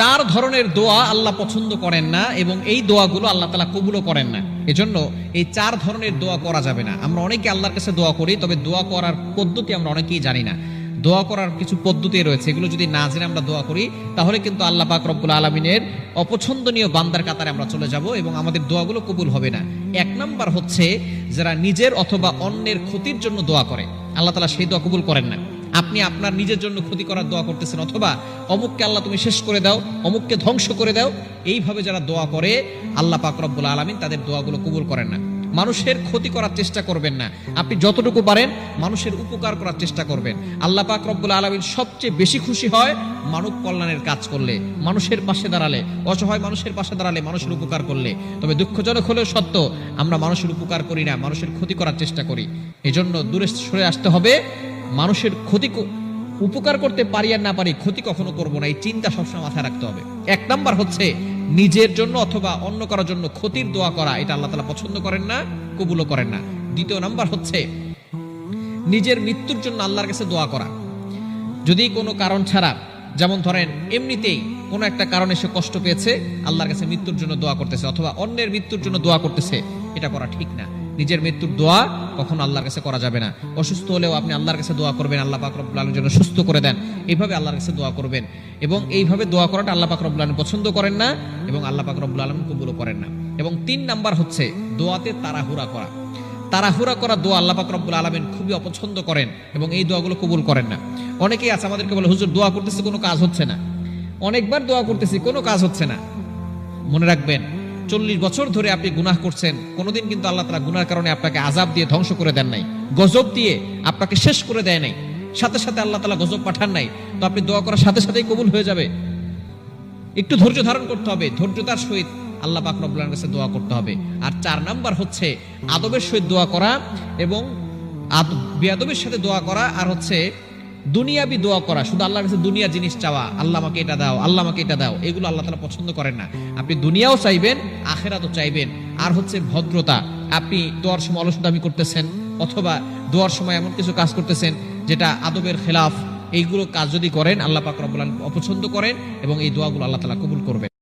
চার ধরনের দোয়া আল্লাহ পছন্দ করেন না এবং এই দোয়াগুলো আল্লাহ তাআলা কবুলও করেন না। এজন্য এই চার ধরনের দোয়া করা যাবে না। আমরা অনেকে আল্লাহর কাছে দোয়া করি, তবে দোয়া করার পদ্ধতি আমরা অনেকেই জানি না। দোয়া করার কিছু পদ্ধতি রয়েছে, এগুলো যদি না জেনে আমরা দোয়া করি তাহলে কিন্তু আল্লাহ পাক রব্বুল আলামিনের অপছন্দনীয় বান্দার কাতারে আমরা চলে যাব এবং আমাদের দোয়াগুলো কবুল হবে না। এক নাম্বার হচ্ছে যারা নিজের অথবা অন্যের ক্ষতির জন্য দোয়া করে, আল্লাহ তাআলা সেই দোয়া কবুল করেন না। আপনি আপনার নিজের জন্য ক্ষতি করার দোয়া করতেছেন, অথবা অমুককে আল্লাহ তুমি শেষ করে দাও, অমুককে ধ্বংস করে দাও, এইভাবে যারা দোয়া করে আল্লাহ পাক রব্বুল আলামিন তাদের দোয়াগুলো কবুল করেন না। মানুষের ক্ষতি করার চেষ্টা করবেন না, আপনি যতটুকু পারেন মানুষের উপকার করার চেষ্টা করবেন। আল্লাহ পাক রব্বুল আলামিন সবচেয়ে বেশি খুশি হয় মানব কল্যাণের কাজ করলে, মানুষের পাশে দাঁড়ালে, অসহায় মানুষের পাশে দাঁড়ালে, মানুষের উপকার করলে। তবে দুঃখজনক হলেও সত্য, আমরা মানুষের উপকার করি না, মানুষের ক্ষতি করার চেষ্টা করি। এজন্য দূরে সরে আসতে হবে। মানুষের ক্ষতি উপকার করতে পারি আর না পারি, ক্ষতি কখনো করবো না, এই চিন্তা সবসময় মাথায় রাখতে হবে। এক নাম্বার হচ্ছে নিজের জন্য অথবা অন্য কারোর জন্য ক্ষতির দোয়া করা, এটা আল্লাহ তাআলা পছন্দ করেন না, কবুলও করেন না। দ্বিতীয় নাম্বার হচ্ছে নিজের মৃত্যুর জন্য আল্লাহর কাছে দোয়া করা। যদি কোনো কারণ ছাড়া, যেমন ধরেন এমনিতেই কোনো একটা কারণে সে কষ্ট পেয়েছে, আল্লাহর কাছে মৃত্যুর জন্য দোয়া করতেছে অথবা অন্যের মৃত্যুর জন্য দোয়া করতেছে, এটা করা ঠিক না। নিজের মৃত্যুর দোয়া কখনো আল্লাহর কাছে করা যাবে না। অসুস্থ হলেও আপনি আল্লাহর কাছে দোয়া করবেন আল্লাহ পাক রব্বুল আলামিন যেন সুস্থ করে দেন, এইভাবে আল্লাহর কাছে দোয়া করবেন। এবং এইভাবে দোয়া করাটা আল্লাহ পাক রব্বুল আলামিন পছন্দ করেন না এবং আল্লাহ পাক রব্বুল আলামিন কবুলও করেন না। এবং তিন নাম্বার হচ্ছে দোয়াতে তাড়াহুড়া করা। তাড়াহুড়া করা দোয়া আল্লাহ পাক রব্বুল আলামিন খুবই অপছন্দ করেন এবং এই দোয়াগুলো কবুল করেন না। অনেকেই আছে আমাদেরকে বলে, হুজুর দোয়া করতেছি কোনো কাজ হচ্ছে না, অনেকবার দোয়া করতেছি কোনো কাজ হচ্ছে না। মনে রাখবেন, 40 বছর ধরে আপনি গুনাহ করছেন, কোনোদিন কিন্তু আল্লাহ তাআলা গুনার কারণে আপনাকে আযাব দিয়ে ধ্বংস করে দেন নাই, গজব দিয়ে আপনাকে শেষ করে দেয় নাই, সাথে সাথে আল্লাহ তাআলা গজব পাঠান নাই। তো আপনি দোয়া করার সাথে সাথেই কবুল হয়ে যাবে। একটু ধৈর্য ধারণ করতে হবে, ধৈর্যতার সহিত আল্লাহ পাক রব্বুল আলামিনের কাছে দোয়া করতে হবে। আর 4 নাম্বার হচ্ছে আদবের সহিত দোয়া করা এবং বেয়াদবের সাথে দোয়া করা। আর হচ্ছে দুনিয়াবি দোয়া করা, শুধু আল্লাহর কাছে দুনিয়া জিনিস চাওয়া, আল্লাহ আমাকে এটা দাও, আল্লাহ আমাকে এটা দাও, এগুলো আল্লাহ তাআলা পছন্দ করেন না। আপনি দুনিয়াও চাইবেন, আখিরাতও চাইবেন। আর হচ্ছে ভদ্রতা, আপনি দোয়ার সময় অলসতামি করতেছেন অথবা দোয়ার সময় এমন কিছু কাজ করতেছেন যেটা আদবের খেলাফ, এইগুলো কাজ যদি করেন আল্লাহ পাক রব্বুল আলামিন অপছন্দ করেন এবং এই দোয়াগুলো আল্লাহ তাআলা কবুল করবেন।